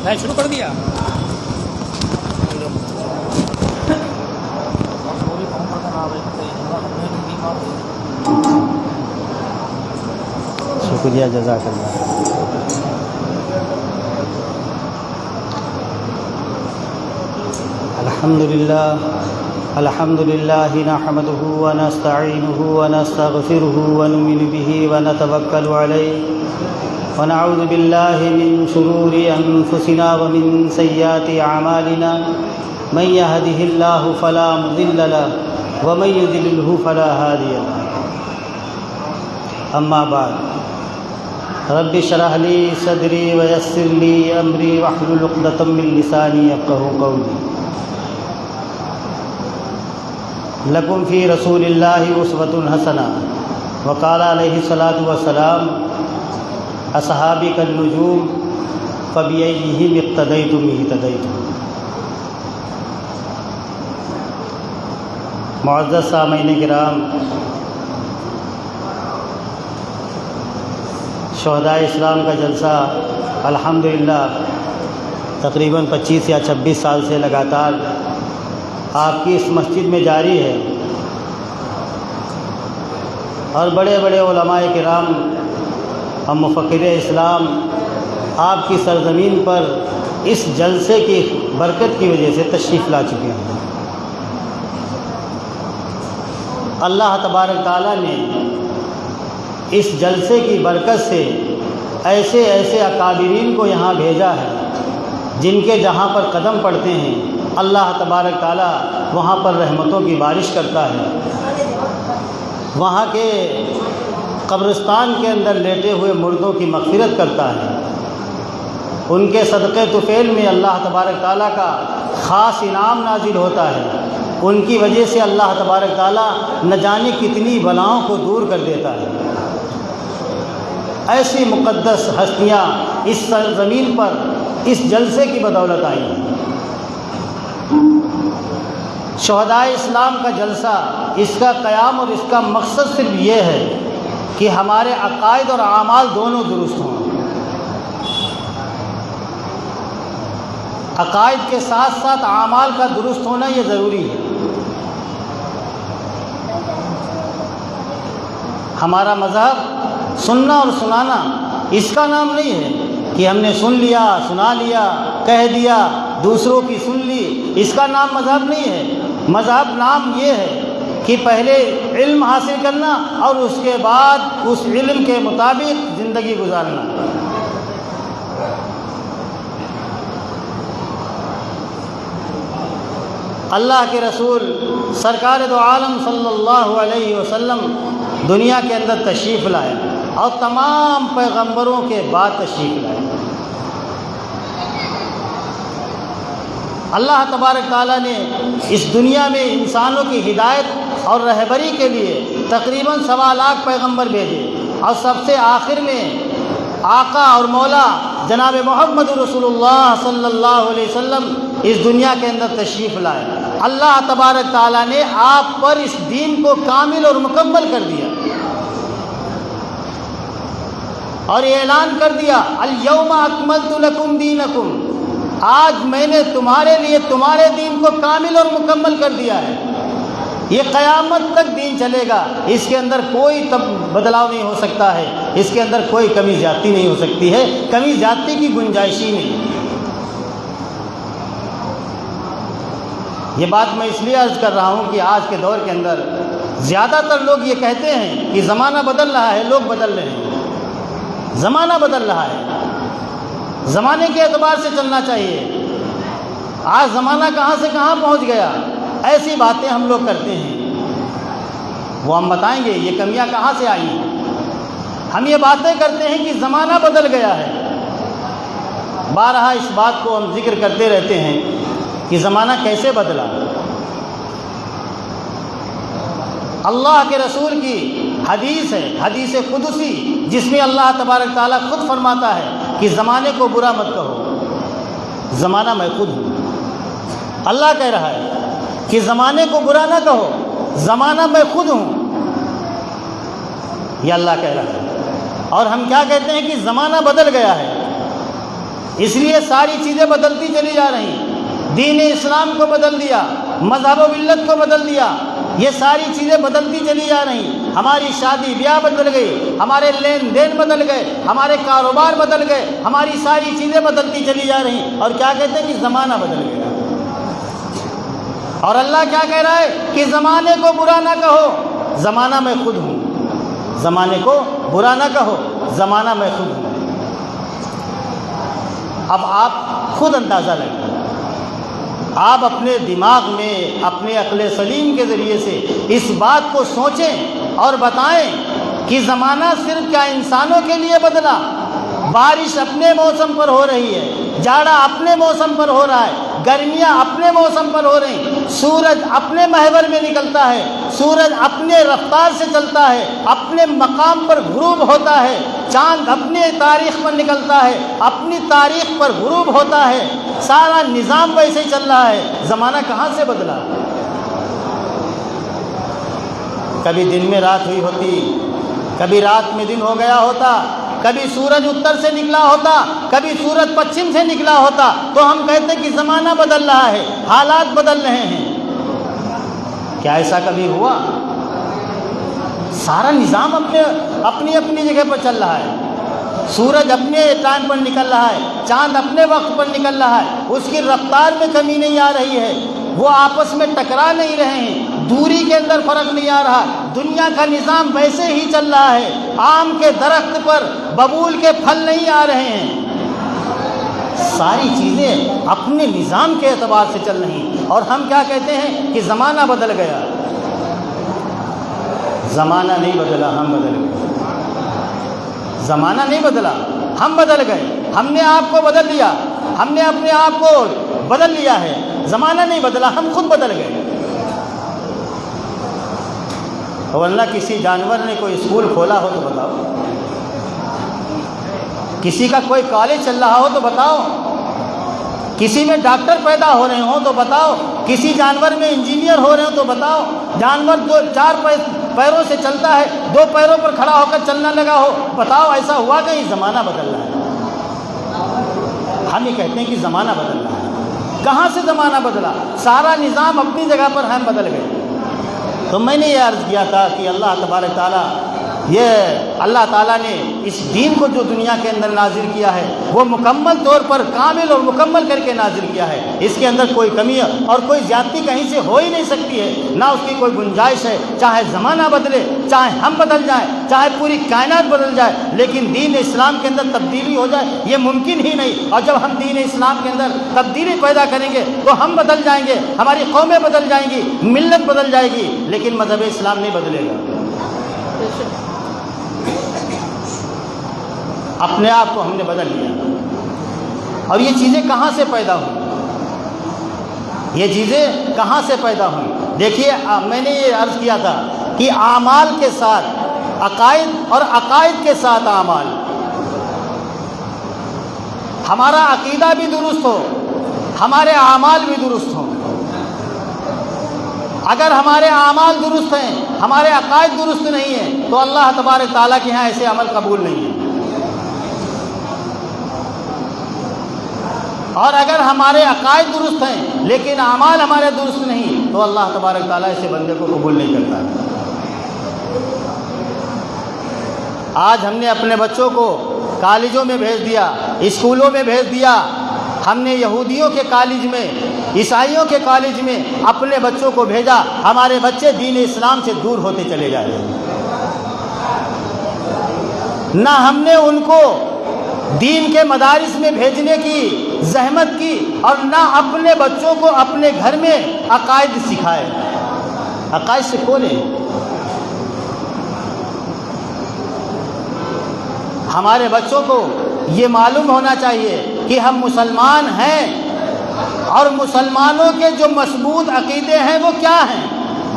میں شروع کر دیا. شکریہ، جزاک اللہ. الحمد للہ نحمده ونستعینه ونستغفره ونؤمن به ونتوکل علیہ ونعوذ باللہ من شرور انفسنا ومن سیئات اعمالنا من يهده اللہ فلا مضل له ومن يضلل فلا هادی له. اما بعد رب اشرح لي صدری ويسر لي امری واحلل عقدۃ من لسانی یفقهوا قولی. لکم فی رسول اللہ اسوۃ حسنہ وقال علیہ الصلاۃ والسلام اصحابی کالنجوم فبأیہم اقتدیتم اہتدیتم. معزز سامعین کرام، شہداء اسلام کا جلسہ الحمدللہ تقریباً 25 یا 26 سال سے لگاتار آپ کی اس مسجد میں جاری ہے، اور بڑے بڑے علماء کرام اور مفکر اسلام آپ کی سرزمین پر اس جلسے کی برکت کی وجہ سے تشریف لا چکے ہیں. اللہ تبارک تعالیٰ نے اس جلسے کی برکت سے ایسے ایسے اکابرین کو یہاں بھیجا ہے جن کے جہاں پر قدم پڑتے ہیں اللہ تبارک تعالیٰ وہاں پر رحمتوں کی بارش کرتا ہے. وہاں کے قبرستان کے اندر لیٹے ہوئے مردوں کی مغفرت کرتا ہے. ان کے صدقے طفیل میں اللہ تبارک تعالیٰ کا خاص انعام نازل ہوتا ہے. ان کی وجہ سے اللہ تبارک تعالیٰ نہ جانے کتنی بلاؤں کو دور کر دیتا ہے. ایسی مقدس ہستیاں اس سرزمین پر اس جلسے کی بدولت آئی ہیں. شہداء اسلام کا جلسہ، اس کا قیام اور اس کا مقصد صرف یہ ہے کہ ہمارے عقائد اور اعمال دونوں درست ہوں. عقائد کے ساتھ ساتھ اعمال کا درست ہونا یہ ضروری ہے. ہمارا مذہب سننا اور سنانا اس کا نام نہیں ہے کہ ہم نے سن لیا، سنا لیا، کہہ دیا، دوسروں کی سن لی. اس کا نام مذہب نہیں ہے. مذہب نام یہ ہے کہ پہلے علم حاصل کرنا اور اس کے بعد اس علم کے مطابق زندگی گزارنا. اللہ کے رسول سرکار دو عالم صلی اللہ علیہ وسلم دنیا کے اندر تشریف لائے اور تمام پیغمبروں کے بعد تشریف لائے. اللہ تبارک تعالیٰ نے اس دنیا میں انسانوں کی ہدایت اور رہبری کے لیے تقریباً 1.25 لاکھ پیغمبر بھیجے، اور سب سے آخر میں آقا اور مولا جناب محمد رسول اللہ صلی اللہ علیہ وسلم اس دنیا کے اندر تشریف لائے. اللہ تبارک تعالیٰ نے آپ پر اس دین کو کامل اور مکمل کر دیا اور یہ اعلان کر دیا الیوم اکملت لکم دینکم، آج میں نے تمہارے لیے تمہارے دین کو کامل اور مکمل کر دیا ہے. یہ قیامت تک دین چلے گا، اس کے اندر کوئی بدلاؤ نہیں ہو سکتا ہے، اس کے اندر کوئی کمی زیادتی نہیں ہو سکتی ہے، کمی زیادتی کی گنجائش ہی نہیں. یہ بات میں اس لیے عرض کر رہا ہوں کہ آج کے دور کے اندر زیادہ تر لوگ یہ کہتے ہیں کہ زمانہ بدل رہا ہے، لوگ بدل رہے ہیں. زمانہ بدل رہا ہے، زمانے کے اعتبار سے چلنا چاہیے. آج زمانہ کہاں سے کہاں پہنچ گیا، ایسی باتیں ہم لوگ کرتے ہیں. وہ ہم بتائیں گے یہ کمیاں کہاں سے آئی ہیں. ہم یہ باتیں کرتے ہیں کہ زمانہ بدل گیا ہے. بارہا اس بات کو ہم ذکر کرتے رہتے ہیں کہ زمانہ کیسے بدلا. اللہ کے رسول کی حدیث ہے، حدیث قدسی، جس میں اللہ تبارک تعالیٰ خود فرماتا ہے کہ زمانے کو برا مت کہو، زمانہ میں خود ہوں. اللہ کہہ رہا ہے کہ زمانے کو برا نہ کہو، زمانہ میں خود ہوں. یہ اللہ کہہ رہا ہے. اور ہم کیا کہتے ہیں کہ زمانہ بدل گیا ہے. اس لیے ساری چیزیں بدلتی چلی جا رہی ہیں۔ دین اسلام کو بدل دیا، مذہب و ملت کو بدل دیا، یہ ساری چیزیں بدلتی چلی جا رہی ہیں۔ ہماری شادی بیاہ بدل گئی، ہمارے لین دین بدل گئے، ہمارے کاروبار بدل گئے، ہماری ساری چیزیں بدلتی چلی جا رہی ہیں۔ اور کیا کہتے ہیں کہ زمانہ بدل گیا۔ اور اللہ کیا کہہ رہا ہے کہ زمانے کو برا نہ کہو، زمانہ میں خود ہوں۔ زمانے کو برا نہ کہو، زمانہ میں خود ہوں۔ اب آپ خود اندازہ لگائیں، آپ اپنے دماغ میں اپنے عقل سلیم کے ذریعے سے اس بات کو سوچیں اور بتائیں کہ زمانہ صرف کیا انسانوں کے لیے بدلا؟ بارش اپنے موسم پر ہو رہی ہے، جاڑا اپنے موسم پر ہو رہا ہے، گرمیاں اپنے موسم پر ہو رہی ہیں، سورج اپنے محور میں نکلتا ہے، سورج اپنے رفتار سے چلتا ہے، اپنے مقام پر غروب ہوتا ہے، چاند اپنے تاریخ پر نکلتا ہے، اپنی تاریخ پر غروب ہوتا ہے، سارا نظام ویسے ہی چل رہا ہے۔ زمانہ کہاں سے بدلا؟ کبھی دن میں رات ہوئی ہوتی، کبھی رات میں دن ہو گیا ہوتا، کبھی سورج اتر سے نکلا ہوتا، کبھی سورج پچھم سے نکلا ہوتا، تو ہم کہتے کہ زمانہ بدل رہا ہے، حالات بدل رہے ہیں۔ کیا ایسا کبھی ہوا؟ سارا نظام اپنی اپنی جگہ پر چل رہا ہے، سورج اپنے ٹائم پر نکل رہا ہے، چاند اپنے وقت پر نکل رہا ہے، اس کی رفتار میں کمی نہیں آ رہی ہے، وہ آپس میں ٹکرا نہیں رہے ہیں، دوری کے اندر فرق نہیں آ رہا، دنیا کا نظام ویسے ہی چل رہا ہے، آم کے درخت پر ببول کے پھل نہیں آ رہے ہیں۔ ساری چیزیں اپنے نظام کے اعتبار سے چل رہی ہیں، اور ہم کیا کہتے ہیں کہ زمانہ بدل گیا۔ زمانہ نہیں بدلا، ہم بدل گئے۔ زمانہ نہیں بدلا، ہم بدل گئے، ہم نے آپ کو بدل دیا، ہم نے اپنے آپ کو بدل لیا ہے۔ زمانہ نہیں بدلا، ہم خود بدل گئے۔ ورنہ کسی جانور نے کوئی اسکول کھولا ہو تو بتاؤ، کسی کا کوئی کالج چل رہا ہو تو بتاؤ، کسی میں ڈاکٹر پیدا ہو رہے ہوں تو بتاؤ، کسی جانور میں انجینئر ہو رہے ہوں تو بتاؤ۔ جانور چار پیروں سے چلتا ہے، 2 پیروں پر کھڑا ہو کر چلنا لگا ہو، بتاؤ ایسا ہوا کہ زمانہ بدل رہا ہے؟ ہم یہ کہتے ہیں کہ زمانہ بدل رہا ہے۔ کہاں سے زمانہ بدلا؟ سارا نظام اپنی جگہ پر ہم بدل گئے۔ تو میں نے یہ عرض کیا تھا کہ اللہ تبارک تعالیٰ نے اس دین کو جو دنیا کے اندر نازل کیا ہے وہ مکمل طور پر کامل اور مکمل کر کے نازل کیا ہے۔ اس کے اندر کوئی کمی اور کوئی زیادتی کہیں سے ہو ہی نہیں سکتی ہے، نہ اس کی کوئی گنجائش ہے۔ چاہے زمانہ بدلے، چاہے ہم بدل جائیں، چاہے پوری کائنات بدل جائے، لیکن دین اسلام کے اندر تبدیلی ہو جائے یہ ممکن ہی نہیں۔ اور جب ہم دین اسلام کے اندر تبدیلی پیدا کریں گے تو ہم بدل جائیں گے، ہماری قومیں بدل جائیں گی، ملت بدل جائے گی، لیکن مذہب اسلام نہیں بدلے گا۔ اپنے آپ کو ہم نے بدل لیا۔ اور یہ چیزیں کہاں سے پیدا ہوئی؟ یہ چیزیں کہاں سے پیدا ہوئی؟ دیکھیے، میں نے یہ عرض کیا تھا کہ اعمال کے ساتھ عقائد اور عقائد کے ساتھ اعمال۔ ہمارا عقیدہ بھی درست ہو، ہمارے اعمال بھی درست ہوں۔ اگر ہمارے اعمال درست ہیں، ہمارے عقائد درست نہیں ہیں، تو اللہ تبارک تعالیٰ کے یہاں ایسے عمل قبول نہیں ہے۔ اور اگر ہمارے عقائد درست ہیں لیکن اعمال ہمارے درست نہیں، تو اللہ تبارک تعالیٰ ایسے بندے کو قبول نہیں کرتا۔ آج ہم نے اپنے بچوں کو کالجوں میں بھیج دیا، اسکولوں میں بھیج دیا، ہم نے یہودیوں کے کالج میں، عیسائیوں کے کالج میں اپنے بچوں کو بھیجا، ہمارے بچے دین اسلام سے دور ہوتے چلے جا رہے ہیں۔ نہ ہم نے ان کو دین کے مدارس میں بھیجنے کی زحمت کی، اور نہ اپنے بچوں کو اپنے گھر میں عقائد سکھائے۔ عقائد سے کھولیں۔ ہمارے بچوں کو یہ معلوم ہونا چاہیے کہ ہم مسلمان ہیں، اور مسلمانوں کے جو مضبوط عقیدے ہیں وہ کیا ہیں،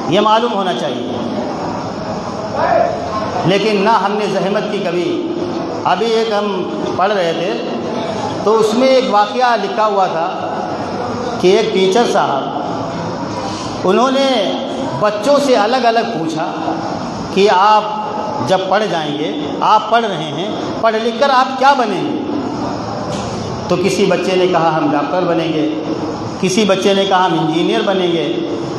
یہ معلوم ہونا چاہیے۔ لیکن نہ ہم نے زحمت کی کبھی۔ ابھی ایک ہم پڑھ رہے تھے تو اس میں ایک واقعہ لکھا ہوا تھا کہ ایک ٹیچر صاحب، انہوں نے بچوں سے الگ الگ پوچھا کہ آپ جب پڑھ جائیں گے، آپ پڑھ رہے ہیں، پڑھ لکھ کر آپ کیا بنیں گے؟ تو کسی بچے نے کہا ہم ڈاکٹر بنیں گے، کسی بچے نے کہا ہم انجینئر بنیں گے،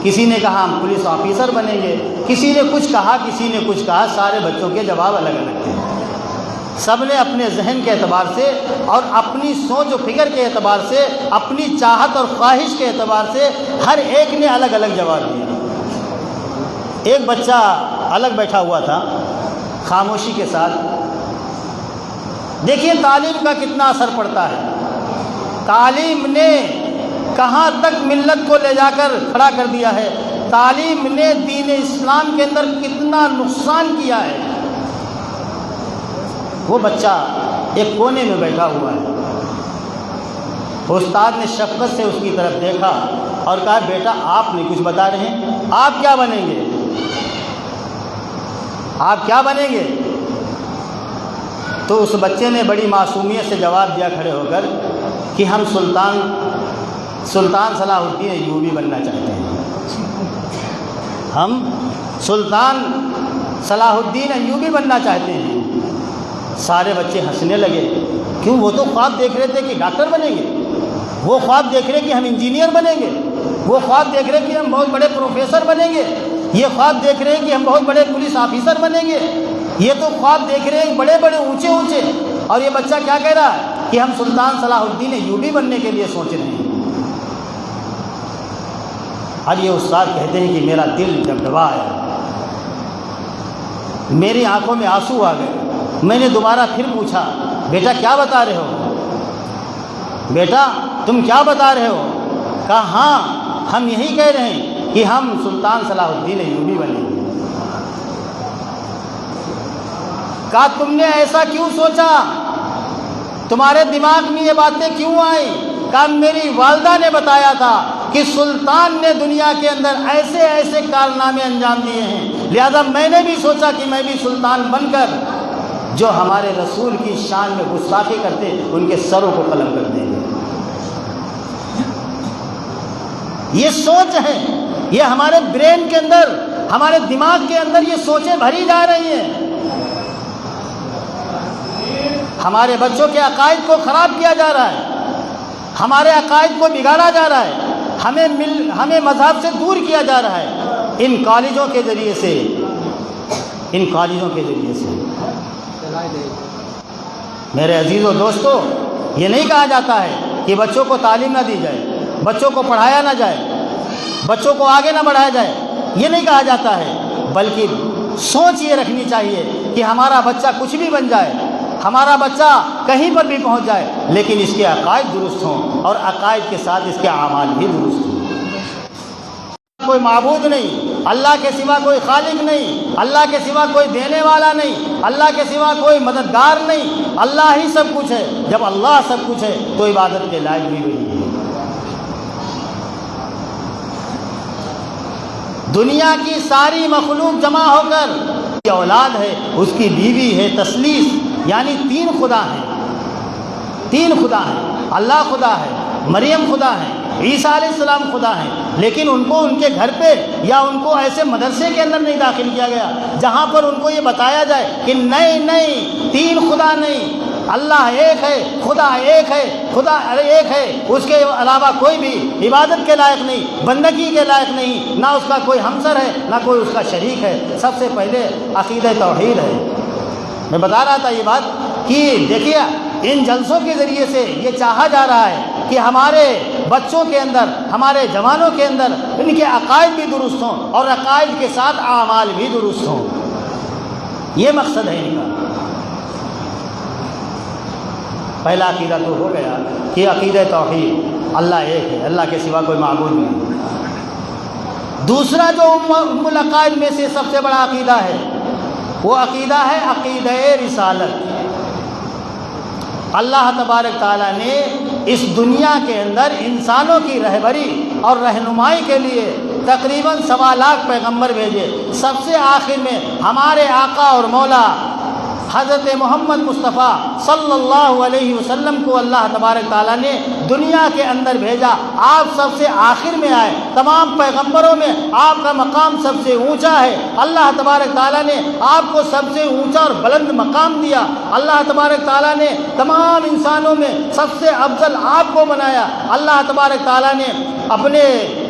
کسی نے کہا ہم پولیس آفیسر بنیں گے، کسی نے کچھ کہا، کسی نے کچھ کہا۔ سارے بچوں کے جواب الگ الگ تھے۔ سب نے اپنے ذہن کے اعتبار سے اور اپنی سوچ و فکر کے اعتبار سے، اپنی چاہت اور خواہش کے اعتبار سے ہر ایک نے الگ الگ جواب دیا۔ ایک بچہ الگ بیٹھا ہوا تھا خاموشی کے ساتھ۔ دیکھیے تعلیم کا کتنا اثر پڑتا ہے۔ تعلیم نے کہاں تک ملت کو لے جا کر کھڑا کر دیا ہے، تعلیم نے دین اسلام کے اندر کتنا نقصان کیا ہے۔ وہ بچہ ایک کونے میں بیٹھا ہوا ہے۔ استاد نے شفقت سے اس کی طرف دیکھا اور کہا بیٹا آپ نہیں کچھ بتا رہے ہیں، آپ کیا بنیں گے؟ آپ کیا بنیں گے؟ تو اس بچے نے بڑی معصومیت سے جواب دیا کھڑے ہو کر کہ ہم سلطان صلاح الدین ایوبی بننا چاہتے ہیں، ہم سلطان صلاح الدین ایوبی بننا چاہتے ہیں۔ سارے بچے ہنسنے لگے، کیوں؟ وہ تو خواب دیکھ رہے تھے کہ ڈاکٹر بنیں گے، وہ خواب دیکھ رہے کہ ہم انجینئر بنیں گے، وہ خواب دیکھ رہے کہ ہم بہت بڑے پروفیسر بنیں گے، یہ خواب دیکھ رہے کہ ہم بہت بڑے پولیس آفیسر بنیں گے، یہ تو خواب دیکھ رہے ہیں بڑے بڑے اونچے اونچے، اور یہ بچہ کیا کہہ رہا ہے کہ ہم سلطان صلاح الدین ایوبی بننے کے لیے سوچ رہے ہیں۔ اور یہ استاد کہتے ہیں کہ میرا دل ڈبڈبا ہے، میری آنکھوں میں آنسو آ گئے۔ میں نے دوبارہ پھر پوچھا بیٹا کیا بتا رہے ہو؟ بیٹا تم کیا بتا رہے ہو؟ کہا ہاں ہم یہی کہہ رہے ہیں کہ ہم سلطان صلاح الدین ایوبی بنیں گے۔ کہا تم نے ایسا کیوں سوچا؟ تمہارے دماغ میں یہ باتیں کیوں آئیں؟ کہا میری والدہ نے بتایا تھا کہ سلطان نے دنیا کے اندر ایسے ایسے کارنامے انجام دیے ہیں، لہذا میں نے بھی سوچا کہ میں بھی سلطان بن کر جو ہمارے رسول کی شان میں گستاخی کرتے ان کے سروں کو قلم کر دیں گے۔ یہ سوچ ہے، یہ ہمارے برین کے اندر، ہمارے دماغ کے اندر یہ سوچیں بھری جا رہی ہیں۔ ہمارے بچوں کے عقائد کو خراب کیا جا رہا ہے، ہمارے عقائد کو بگاڑا جا رہا ہے، ہمیں مذہب سے دور کیا جا رہا ہے ان کالجوں کے ذریعے سے، ان کالجوں کے ذریعے سے۔ میرے عزیزوں دوستو، یہ نہیں کہا جاتا ہے کہ بچوں کو تعلیم نہ دی جائے، بچوں کو پڑھایا نہ جائے، بچوں کو آگے نہ بڑھایا جائے، یہ نہیں کہا جاتا ہے، بلکہ سوچ یہ رکھنی چاہیے کہ ہمارا بچہ کچھ بھی بن جائے، ہمارا بچہ کہیں پر بھی پہنچ جائے، لیکن اس کے عقائد درست ہوں اور عقائد کے ساتھ اس کے اعمال بھی درست ہوں۔ کوئی معبود نہیں، اللہ کے سوا کوئی خالق نہیں، اللہ کے سوا کوئی دینے والا نہیں، اللہ کے سوا کوئی مددگار نہیں، اللہ ہی سب کچھ ہے۔ جب اللہ سب کچھ ہے تو عبادت کے لائق بھی وہی ہے۔ دنیا کی ساری مخلوق جمع ہو کر کی اولاد ہے، اس کی بیوی ہے تثلیث، یعنی تین خدا ہیں، تین خدا ہیں، اللہ خدا ہے، مریم خدا ہے، عیسیٰ علیہ السلام خدا ہیں، لیکن ان کو ان کے گھر پہ یا ان کو ایسے مدرسے کے اندر نہیں داخل کیا گیا جہاں پر ان کو یہ بتایا جائے کہ نہیں تین خدا نہیں، اللہ ایک ہے، خدا ایک ہے، خدا ایک ہے، اس کے علاوہ کوئی بھی عبادت کے لائق نہیں، بندگی کے لائق نہیں، نہ اس کا کوئی ہمسر ہے نہ کوئی اس کا شریک ہے۔ سب سے پہلے عقیدہ توحید ہے۔ میں بتا رہا تھا یہ بات کہ دیکھیے ان جلسوں کے ذریعے سے یہ چاہا جا رہا ہے کہ ہمارے بچوں کے اندر، ہمارے جوانوں کے اندر ان کے عقائد بھی درست ہوں اور عقائد کے ساتھ اعمال بھی درست ہوں۔ یہ مقصد ہے ان کا۔ پہلا عقیدہ تو ہو گیا کہ عقیدہ توحید، اللہ ایک ہے، اللہ کے سوا کوئی معبود نہیں۔ دوسرا جو ام العقائد میں سے سب سے بڑا عقیدہ ہے وہ عقیدہ ہے عقیدہ رسالت۔ اللہ تبارک تعالیٰ نے اس دنیا کے اندر انسانوں کی رہبری اور رہنمائی کے لیے تقریباً 1.25 لاکھ پیغمبر بھیجے۔ سب سے آخر میں ہمارے آقا اور مولا حضرت محمد مصطفیٰ صلی اللہ علیہ وسلم کو اللہ تبارک تعالیٰ نے دنیا کے اندر بھیجا. آپ سب سے آخر میں آئے. تمام پیغمبروں میں آپ کا مقام سب سے اونچا ہے. اللہ تبارک تعالیٰ نے آپ کو سب سے اونچا اور بلند مقام دیا. اللہ تبارک تعالیٰ نے تمام انسانوں میں سب سے افضل آپ کو بنایا. اللہ تبارک تعالیٰ نے اپنے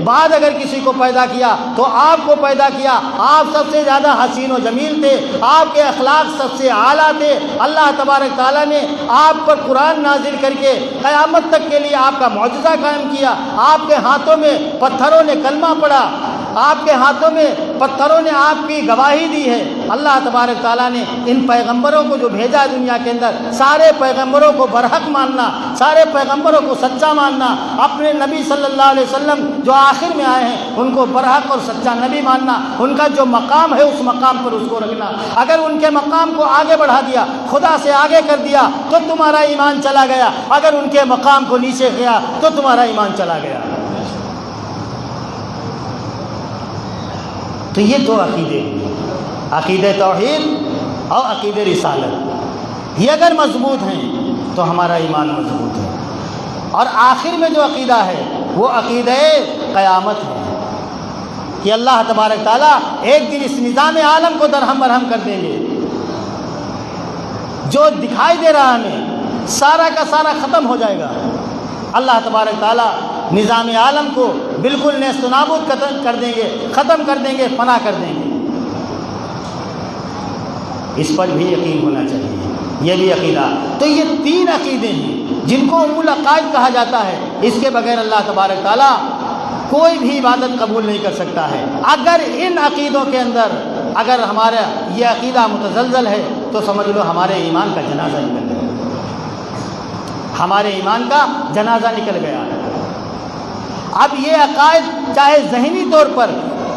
بعد اگر کسی کو پیدا کیا تو آپ کو پیدا کیا. آپ سب سے زیادہ حسین و جمیل تھے. آپ کے اخلاق سب سے اعلیٰ تھے. اللہ تبارک تعالیٰ نے آپ پر قرآن نازل کر کے قیامت تک کے لیے آپ کا معجزہ قائم کیا. آپ کے ہاتھوں میں پتھروں نے کلمہ پڑھا. آپ کے ہاتھوں میں پتھروں نے آپ کی گواہی دی ہے. اللہ تبارک تعالیٰ نے ان پیغمبروں کو جو بھیجا دنیا کے اندر، سارے پیغمبروں کو برحق ماننا، سارے پیغمبروں کو سچا ماننا، اپنے نبی صلی اللہ علیہ وسلم جو آخر میں آئے ہیں ان کو برحق اور سچا نبی ماننا، ان کا جو مقام ہے اس مقام پر اس کو رکھنا. اگر ان کے مقام کو آگے بڑھا دیا، خدا سے آگے کر دیا تو تمہارا ایمان چلا گیا. اگر ان کے مقام کو نیچے کیا تو تمہارا ایمان چلا گیا. تو یہ دو عقیدے، عقیدہ توحید اور عقیدہ رسالت، یہ اگر مضبوط ہیں تو ہمارا ایمان مضبوط ہے. اور آخر میں جو عقیدہ ہے وہ عقیدہ قیامت ہے کہ اللہ تبارک تعالیٰ ایک دن اس نظام عالم کو درہم برہم کر دیں گے. جو دکھائی دے رہا ہمیں سارا کا سارا ختم ہو جائے گا. اللہ تبارک تعالیٰ نظام عالم کو بالکل نیست و نابود کر دیں گے، ختم کر دیں گے، فنا کر دیں گے. اس پر بھی یقین ہونا چاہیے. یہ بھی عقیدہ. تو یہ تین عقیدے ہیں جن کو ام العقائد کہا جاتا ہے. اس کے بغیر اللہ تبارک تعالیٰ کوئی بھی عبادت قبول نہیں کر سکتا ہے. اگر ان عقیدوں کے اندر اگر ہمارا یہ عقیدہ متزلزل ہے تو سمجھ لو ہمارے ایمان کا جنازہ نکل گیا. ہمارے ایمان کا جنازہ نکل گیا. اب یہ عقائد چاہے ذہنی طور پر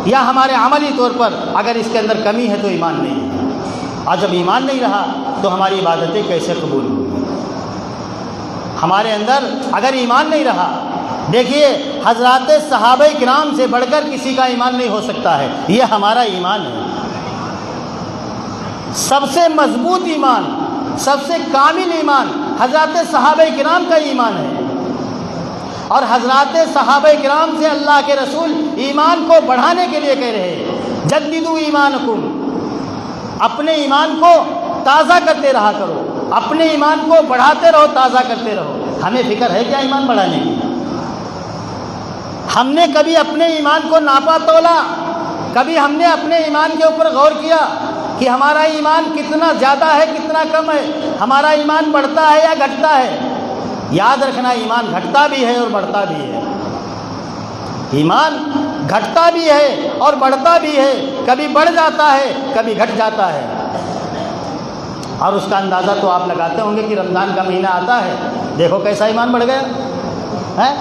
یا ہمارے عملی طور پر اگر اس کے اندر کمی ہے تو ایمان نہیں ہے. اور جب ایمان نہیں رہا تو ہماری عبادتیں کیسے قبول ہوں؟ ہمارے اندر اگر ایمان نہیں رہا، دیکھیے حضرات صحابہ کرام سے بڑھ کر کسی کا ایمان نہیں ہو سکتا ہے. یہ ہمارا ایمان ہے. سب سے مضبوط ایمان، سب سے کامل ایمان حضرات صحابہ کرام کا ایمان ہے. اور حضرات صحابہ کرام سے اللہ کے رسول ایمان کو بڑھانے کے لیے کہہ رہے ہیں جددوا ایمانکم. اپنے ایمان کو تازہ کرتے رہا کرو، اپنے ایمان کو بڑھاتے رہو، تازہ کرتے رہو. ہمیں فکر ہے کیا ایمان بڑھانے کی؟ ہم نے کبھی اپنے ایمان کو ناپا تولا؟ کبھی ہم نے اپنے ایمان کے اوپر غور کیا کہ ہمارا ایمان کتنا زیادہ ہے کتنا کم ہے؟ ہمارا ایمان بڑھتا ہے یا گھٹتا ہے؟ یاد رکھنا ایمان گھٹتا بھی ہے اور بڑھتا بھی ہے. ایمان گھٹتا بھی ہے اور بڑھتا بھی ہے. کبھی بڑھ جاتا ہے کبھی گھٹ جاتا ہے. اور اس کا اندازہ تو آپ لگاتے ہوں گے کہ رمضان کا مہینہ آتا ہے، دیکھو کیسا ایمان بڑھ گیا ہے.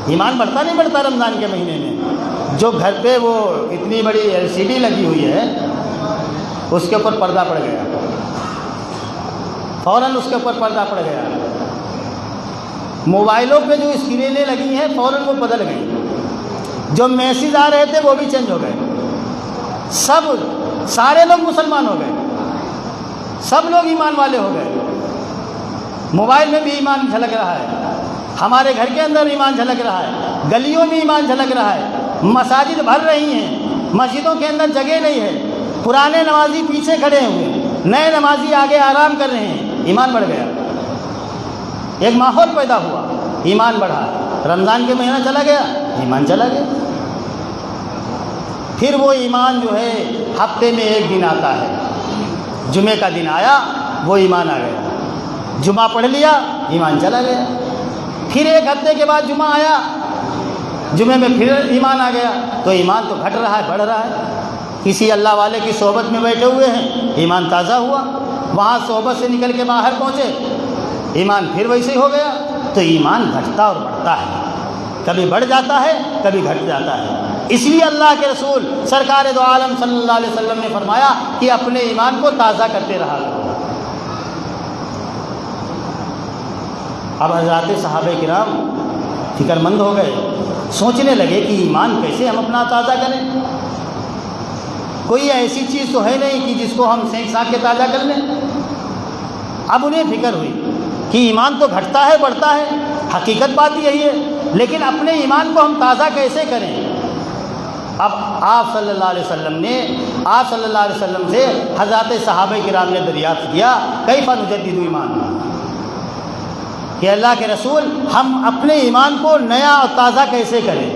ایمان بڑھتا نہیں بڑھتا رمضان کے مہینے میں؟ جو گھر پہ وہ اتنی بڑی LCD لگی ہوئی ہے اس کے اوپر پردہ پڑ گیا، فوراً اس کے اوپر پردہ پڑ گیا. موبائلوں پہ جو اسکرینیں لگی ہیں فوراً وہ بدل گئی. جو میسیج آ رہے تھے وہ بھی چینج ہو گئے. سارے لوگ مسلمان ہو گئے، سب لوگ ایمان والے ہو گئے. موبائل میں بھی ایمان جھلک رہا ہے، ہمارے گھر کے اندر ایمان جھلک رہا ہے، گلیوں میں ایمان جھلک رہا ہے. مساجد بھر رہی ہیں، مسجدوں کے اندر جگہ نہیں ہے. پرانے نمازی پیچھے کھڑے ہوئے، نئے نمازی آگے آرام کر رہے ہیں. ایمان بڑھ گیا. ایک ماحول پیدا ہوا، ایمان بڑھا. رمضان کے مہینہ چلا گیا، ایمان چلا گیا. پھر وہ ایمان جو ہے ہفتے میں ایک دن آتا ہے. جمعے کا دن آیا وہ ایمان آ گیا. جمعہ پڑھ لیا ایمان چلا گیا. پھر ایک ہفتے کے بعد جمعہ آیا، جمعے میں پھر ایمان آ گیا. تو ایمان تو گھٹ رہا ہے بڑھ رہا ہے. کسی اللہ والے کی صحبت میں بیٹھے ہوئے ہیں، ایمان تازہ ہوا. وہاں صحبت سے نکل کے باہر پہنچے، ایمان پھر ویسے ہی ہو گیا. تو ایمان گھٹتا اور بڑھتا ہے، کبھی بڑھ جاتا ہے کبھی گھٹ جاتا ہے. اس لیے اللہ کے رسول سرکار دو عالم صلی اللہ علیہ وسلم نے فرمایا کہ اپنے ایمان کو تازہ کرتے رہا کرو. اب حضرات صحابہ کرام فکر مند ہو گئے، سوچنے لگے کہ ایمان کیسے ہم اپنا تازہ کریں. کوئی ایسی چیز تو ہے نہیں کہ جس کو ہم سینک ساک کے تازہ کر لیں۔ اب انہیں فکر ہوئی کہ ایمان تو گھٹتا ہے بڑھتا ہے، حقیقت بات یہی ہے، لیکن اپنے ایمان کو ہم تازہ کیسے کریں؟ اب آپ صلی اللہ علیہ وسلم سے حضرات صحابہ کرام نے دریافت کیا کیف نجدد ایمان، کہ اللہ کے رسول ہم اپنے ایمان کو نیا اور تازہ کیسے کریں؟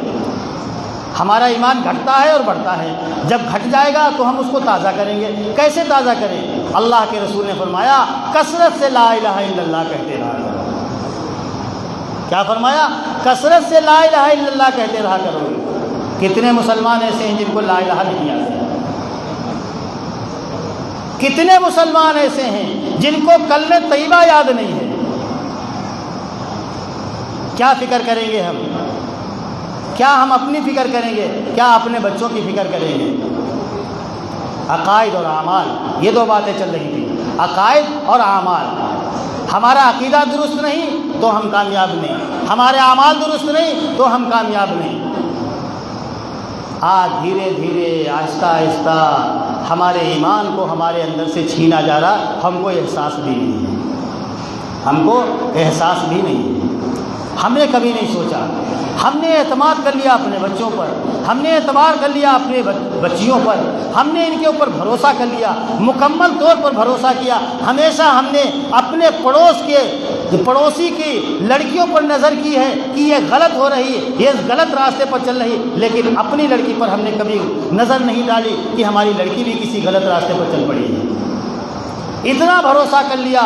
ہمارا ایمان گھٹتا ہے اور بڑھتا ہے، جب گھٹ جائے گا تو ہم اس کو تازہ کریں گے، کیسے تازہ کریں؟ اللہ کے رسول نے فرمایا کثرت سے لا الہ الا اللہ کہتے رہا کرو۔ کیا فرمایا؟ کثرت سے لا الہ الا اللہ کہتے رہا کرو۔ کتنے مسلمان ایسے ہیں جن کو لا الہ نہیں آتے؟ کتنے مسلمان ایسے ہیں جن کو کلمہ طیبہ یاد نہیں ہے؟ کیا فکر کریں گے ہم؟ کیا ہم اپنی فکر کریں گے؟ کیا اپنے بچوں کی فکر کریں گے؟ عقائد اور اعمال، یہ دو باتیں چل رہی تھیں، عقائد اور اعمال۔ ہمارا عقیدہ درست نہیں تو ہم کامیاب نہیں، ہمارے اعمال درست نہیں تو ہم کامیاب نہیں۔ آج دھیرے دھیرے آہستہ آہستہ ہمارے ایمان کو ہمارے اندر سے چھینا جا رہا، ہم کو احساس بھی نہیں ہے، ہم کو احساس بھی نہیں ہے۔ ہم نے کبھی نہیں سوچا، ہم نے اعتماد کر لیا اپنے بچوں پر، ہم نے اعتبار کر لیا اپنے بچیوں پر، ہم نے ان کے اوپر بھروسہ کر لیا، مکمل طور پر بھروسہ کیا۔ ہمیشہ ہم نے اپنے پڑوسی کی لڑکیوں پر نظر کی ہے کہ یہ غلط ہو رہی ہے، یہ غلط راستے پر چل رہی، لیکن اپنی لڑکی پر ہم نے کبھی نظر نہیں ڈالی کہ ہماری لڑکی بھی کسی غلط راستے پر چل پڑی ہے۔ اتنا بھروسہ کر لیا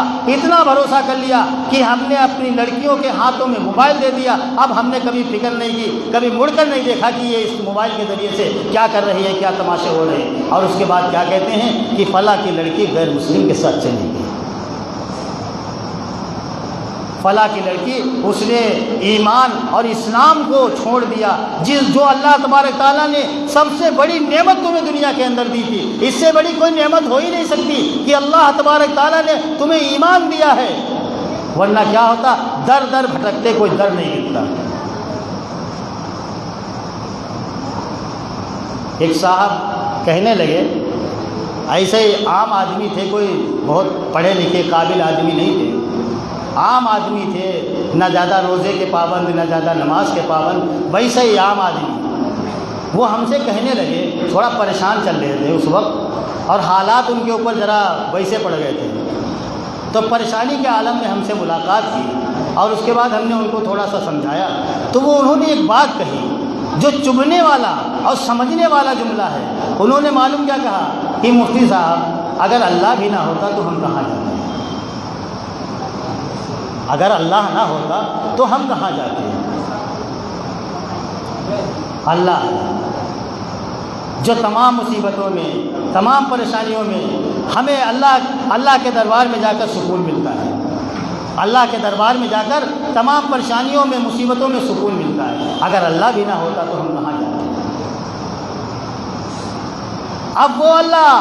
کہ ہم نے اپنی لڑکیوں کے ہاتھوں میں موبائل دے دیا۔ اب ہم نے کبھی فکر نہیں کی، کبھی مڑ کر نہیں دیکھا کہ یہ اس موبائل کے ذریعے سے کیا کر رہی ہے، کیا تماشے ہو رہے ہیں، اور اس کے بعد کیا کہتے ہیں کہ فلاں کی لڑکی غیر مسلم کے ساتھ چلی گئی، فلاں کی لڑکی اس نے ایمان اور اسلام کو چھوڑ دیا، جو اللہ تبارک تعالیٰ نے سب سے بڑی نعمت تمہیں دنیا کے اندر دی تھی، اس سے بڑی کوئی نعمت ہو ہی نہیں سکتی کہ اللہ تبارک تعالیٰ نے تمہیں ایمان دیا ہے، ورنہ کیا ہوتا؟ در در بھٹکتے کوئی در نہیں ملتا۔ ایک صاحب کہنے لگے، ایسے ہی عام آدمی تھے، کوئی بہت پڑھے لکھے قابل آدمی نہیں تھے، عام آدمی تھے، نہ زیادہ روزے کے پابند نہ زیادہ نماز کے پابند، ویسے ہی عام آدمی۔ وہ ہم سے کہنے لگے، تھوڑا پریشان چل رہے تھے اس وقت، اور حالات ان کے اوپر ذرا ویسے پڑ گئے تھے، تو پریشانی کے عالم میں ہم سے ملاقات کی، اور اس کے بعد ہم نے ان کو تھوڑا سا سمجھایا، تو انہوں نے ایک بات کہی جو چبھنے والا اور سمجھنے والا جملہ ہے۔ انہوں نے معلوم کیا کہا کہ مفتی صاحب اگر اللہ بھی نہ ہوتا تو ہم کہاں جاتے؟ اگر اللہ نہ ہوتا تو ہم کہاں جاتے ہیں؟ اللہ جو تمام مصیبتوں میں، تمام پریشانیوں میں ہمیں اللہ کے دربار میں جا کر سکون ملتا ہے، اللہ کے دربار میں جا کر تمام پریشانیوں میں، مصیبتوں میں سکون ملتا ہے۔ اگر اللہ بھی نہ ہوتا تو ہم کہاں جاتے ہیں؟ اب وہ اللہ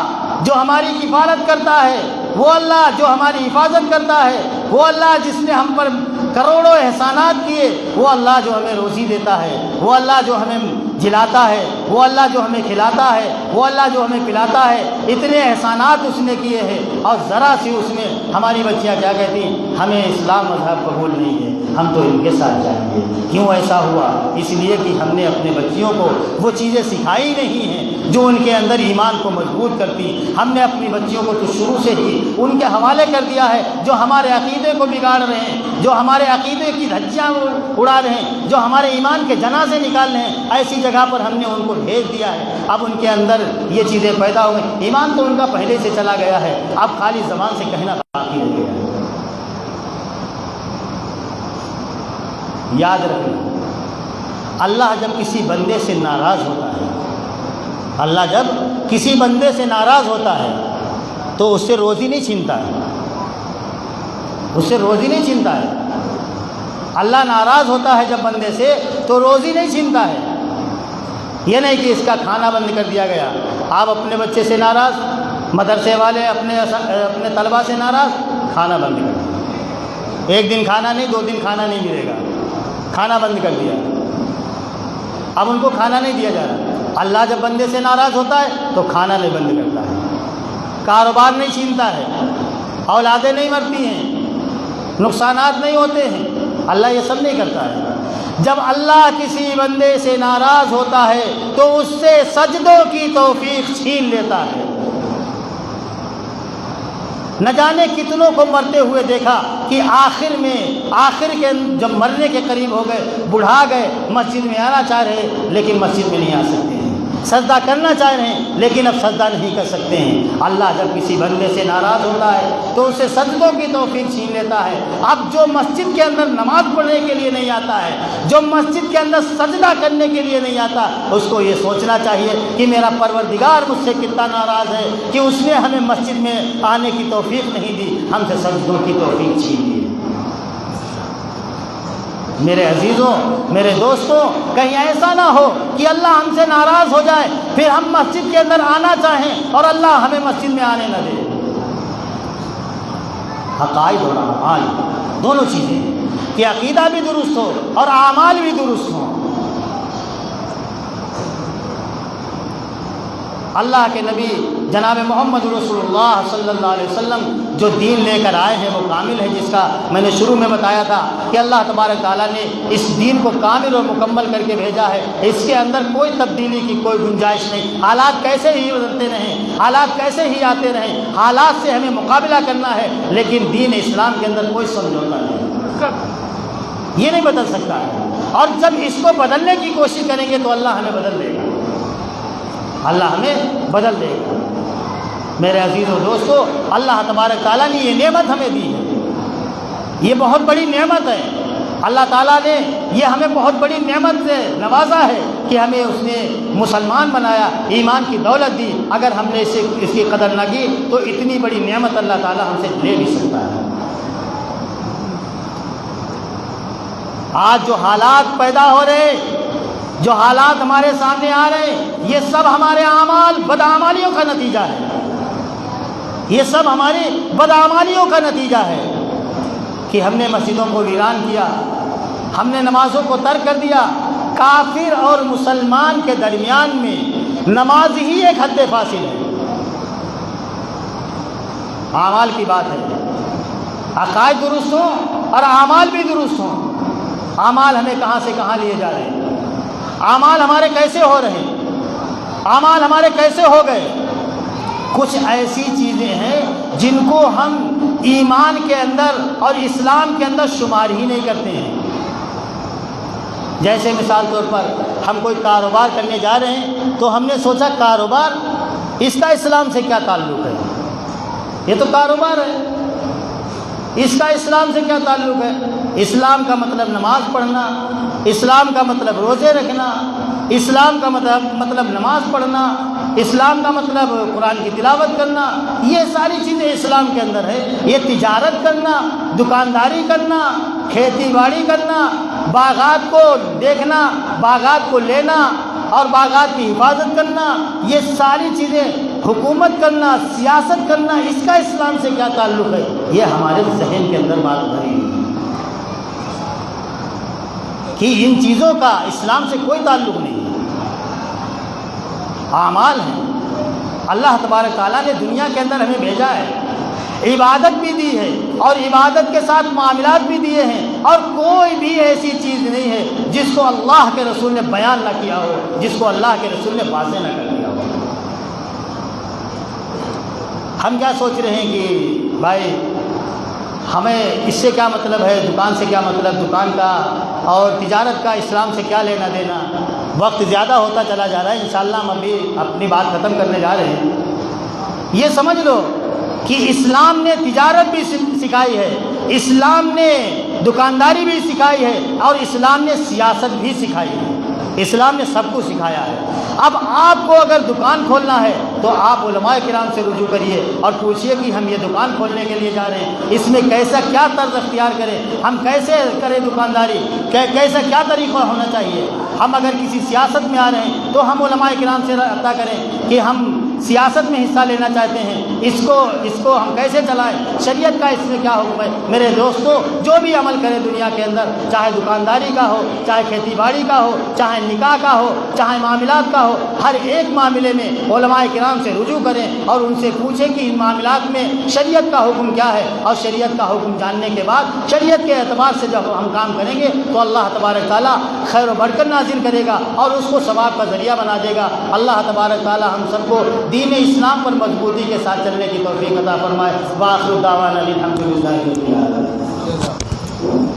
جو ہماری کفالت کرتا ہے، وہ اللہ جو ہماری حفاظت کرتا ہے، وہ اللہ جس نے ہم پر کروڑوں احسانات کیے، وہ اللہ جو ہمیں روزی دیتا ہے، وہ اللہ جو ہمیں جلاتا ہے، وہ اللہ جو ہمیں کھلاتا ہے، وہ اللہ جو ہمیں پلاتا ہے، اتنے احسانات اس نے کیے ہیں، اور ذرا سی اس میں ہماری بچیاں کیا کہتی ہیں؟ ہمیں اسلام مذہب قبول نہیں ہے، ہم تو ان کے ساتھ جائیں گے۔ کیوں ایسا ہوا؟ اس لیے کہ ہم نے اپنے بچیوں کو وہ چیزیں سکھائی نہیں ہیں جو ان کے اندر ایمان کو مضبوط کرتی۔ ہم نے اپنی بچیوں کو تو شروع سے ہی ان کے حوالے کر دیا ہے جو ہمارے عقیدے کو بگاڑ رہے ہیں، جو ہمارے عقیدے کی دھجیاں اڑا رہے ہیں، جو ہمارے ایمان کے جنازے نکال رہے ہیں، ایسی جگہ پر ہم نے ان کو بھیج دیا ہے۔ اب ان کے اندر یہ چیزیں پیدا ہو گئی، ایمان تو ان کا پہلے سے چلا گیا ہے، اب خالی زبان سے کہنا باقی رہ گیا ہے۔ یاد رکھنا، اللہ جب کسی بندے سے ناراض ہوتا ہے، اللہ جب کسی بندے سے ناراض ہوتا ہے تو اس سے روزی نہیں چھینتا ہے، اس سے روزی نہیں چھینتا ہے۔ اللہ ناراض ہوتا ہے جب بندے سے تو روزی نہیں چھینتا ہے۔ یہ نہیں کہ اس کا کھانا بند کر دیا گیا، آپ اپنے بچے سے ناراض، مدرسے والے اپنے طلبہ سے ناراض، کھانا بند کر دیا، ایک دن کھانا نہیں، 2 دن کھانا نہیں ملے گا، کھانا بند کر دیا، اب ان کو کھانا نہیں دیا جا رہا۔ اللہ جب بندے سے ناراض ہوتا ہے تو کھانا نہیں بند کرتا ہے، کاروبار نہیں چھینتا ہے، اولادیں نہیں مرتی ہیں، نقصانات نہیں ہوتے ہیں، اللہ یہ سب نہیں کرتا ہے۔ جب اللہ کسی بندے سے ناراض ہوتا ہے تو اس سے سجدوں کی توفیق چھین لیتا ہے۔ نہ جانے کتنوں کو مرتے ہوئے دیکھا کہ آخر کے جب مرنے کے قریب ہو گئے، بڑھا گئے، مسجد میں آنا چاہ رہے لیکن مسجد میں نہیں آ سکتے ہیں، سجدہ کرنا چاہ رہے ہیں لیکن اب سجدہ نہیں کر سکتے ہیں۔ اللہ جب کسی بندے سے ناراض ہوتا ہے تو اسے سجدوں کی توفیق چھین لیتا ہے۔ اب جو مسجد کے اندر نماز پڑھنے کے لیے نہیں آتا ہے، جو مسجد کے اندر سجدہ کرنے کے لیے نہیں آتا، اس کو یہ سوچنا چاہیے کہ میرا پروردگار مجھ سے کتنا ناراض ہے کہ اس نے ہمیں مسجد میں آنے کی توفیق نہیں دی، ہم سے سجدوں کی توفیق چھین لی۔ میرے عزیزوں، میرے دوستوں، کہیں ایسا نہ ہو کہ اللہ ہم سے ناراض ہو جائے، پھر ہم مسجد کے اندر آنا چاہیں اور اللہ ہمیں مسجد میں آنے نہ دے۔ عقائد اور اعمال دونوں چیزیں، کہ عقیدہ بھی درست ہو اور اعمال بھی درست ہوں۔ اللہ کے نبی جناب محمد رسول اللہ صلی اللہ علیہ وسلم جو دین لے کر آئے ہیں وہ کامل ہے، جس کا میں نے شروع میں بتایا تھا کہ اللہ تبارک تعالیٰ نے اس دین کو کامل اور مکمل کر کے بھیجا ہے۔ اس کے اندر کوئی تبدیلی کی کوئی گنجائش نہیں۔ حالات کیسے ہی بدلتے رہیں، حالات کیسے ہی آتے رہیں، حالات سے ہمیں مقابلہ کرنا ہے، لیکن دین اسلام کے اندر کوئی سمجھوتا نہیں، یہ نہیں بدل سکتا ہے۔ اور جب اس کو بدلنے کی کوشش کریں گے تو اللہ ہمیں بدل دے گا، اللہ ہمیں بدل دے گا۔ میرے عزیز و دوستو، اللہ تبارک تعالیٰ نے یہ نعمت ہمیں دی ہے، یہ بہت بڑی نعمت ہے۔ اللہ تعالیٰ نے یہ ہمیں بہت بڑی نعمت سے نوازا ہے کہ ہمیں اس نے مسلمان بنایا، ایمان کی دولت دی۔ اگر ہم نے اس کی قدر نہ کی تو اتنی بڑی نعمت اللہ تعالیٰ ہم سے لے بھی سکتا ہے۔ آج جو حالات پیدا ہو رہے، جو حالات ہمارے سامنے آ رہے ہیں، یہ سب ہمارے اعمال بدعمالیوں کا نتیجہ ہے، یہ سب ہماری بدعمالیوں کا نتیجہ ہے کہ ہم نے مسجدوں کو ویران کیا، ہم نے نمازوں کو ترک کر دیا۔ کافر اور مسلمان کے درمیان میں نماز ہی ایک حد فاصل ہے۔ اعمال کی بات ہے، عقائد درست ہوں اور اعمال بھی درست ہوں۔ اعمال ہمیں کہاں سے کہاں لیے جا رہے ہیں، اعمال ہمارے کیسے ہو رہے ہیں، اعمال ہمارے کیسے ہو گئے۔ کچھ ایسی چیزیں ہیں جن کو ہم ایمان کے اندر اور اسلام کے اندر شمار ہی نہیں کرتے ہیں۔ جیسے مثال طور پر ہم کوئی کاروبار کرنے جا رہے ہیں تو ہم نے سوچا کاروبار، اس کا اسلام سے کیا تعلق ہے، یہ تو کاروبار ہے، اس کا اسلام سے کیا تعلق ہے۔ اسلام کا مطلب نماز پڑھنا، اسلام کا مطلب روزے رکھنا، اسلام کا مطلب نماز پڑھنا، اسلام کا مطلب قرآن کی تلاوت کرنا، یہ ساری چیزیں اسلام کے اندر ہے۔ یہ تجارت کرنا، دکانداری کرنا، کھیتی باڑی کرنا، باغات کو دیکھنا، باغات کو لینا اور باغات کی حفاظت کرنا، یہ ساری چیزیں، حکومت کرنا، سیاست کرنا، اس کا اسلام سے کیا تعلق ہے۔ یہ ہمارے ذہن کے اندر بات بھری ہے کہ ان چیزوں کا اسلام سے کوئی تعلق نہیں ہے، اعمال ہیں۔ اللہ تبارک تعالیٰ نے دنیا کے اندر ہمیں بھیجا ہے، عبادت بھی دی ہے اور عبادت کے ساتھ معاملات بھی دیے ہیں، اور کوئی بھی ایسی چیز نہیں ہے جس کو اللہ کے رسول نے بیان نہ کیا ہو، جس کو اللہ کے رسول نے واضح نہ کر دیا ہو۔ ہم کیا سوچ رہے ہیں کہ بھائی ہمیں اس سے کیا مطلب ہے، دکان سے کیا مطلب، دکان کا اور تجارت کا اسلام سے کیا لینا دینا۔ وقت زیادہ ہوتا چلا جا رہا ہے، انشاءاللہ ہم ابھی اپنی بات ختم کرنے جا رہے ہیں۔ یہ سمجھ لو کہ اسلام نے تجارت بھی سکھائی ہے، اسلام نے دکانداری بھی سکھائی ہے، اور اسلام نے سیاست بھی سکھائی ہے، اسلام نے سب کو سکھایا ہے۔ اب آپ کو اگر دکان کھولنا ہے تو آپ علماء کرام سے رجوع کریے اور پوچھئے کہ ہم یہ دکان کھولنے کے لیے جا رہے ہیں، اس میں کیسا کیا طرز اختیار کریں، ہم کیسے کریں دکانداری، کیسا کیا طریقہ ہونا چاہیے۔ ہم اگر کسی سیاست میں آ رہے ہیں تو ہم علماء کرام سے رابطہ کریں کہ ہم سیاست میں حصہ لینا چاہتے ہیں، اس کو ہم کیسے چلائیں، شریعت کا اس میں کیا حکم ہے؟ میرے دوستو، جو بھی عمل کرے دنیا کے اندر، چاہے دکانداری کا ہو، چاہے کھیتی باڑی کا ہو، چاہے نکاح کا ہو، چاہے معاملات کا ہو، ہر ایک معاملے میں علماء کرام سے رجوع کریں اور ان سے پوچھیں کہ ان معاملات میں شریعت کا حکم کیا ہے، اور شریعت کا حکم جاننے کے بعد شریعت کے اعتبار سے جب ہم کام کریں گے تو اللہ تبارک تعالیٰ خیر و برکت نازل کرے گا اور اس کو ثواب کا ذریعہ بنا دے گا۔ اللہ تبارک تعالیٰ ہم سب کو دین اسلام پر مضبوطی کے ساتھ چلنے کی توفیق عطا فرمائے۔ وآخر دعوانا الحمد للہ رب العالمین۔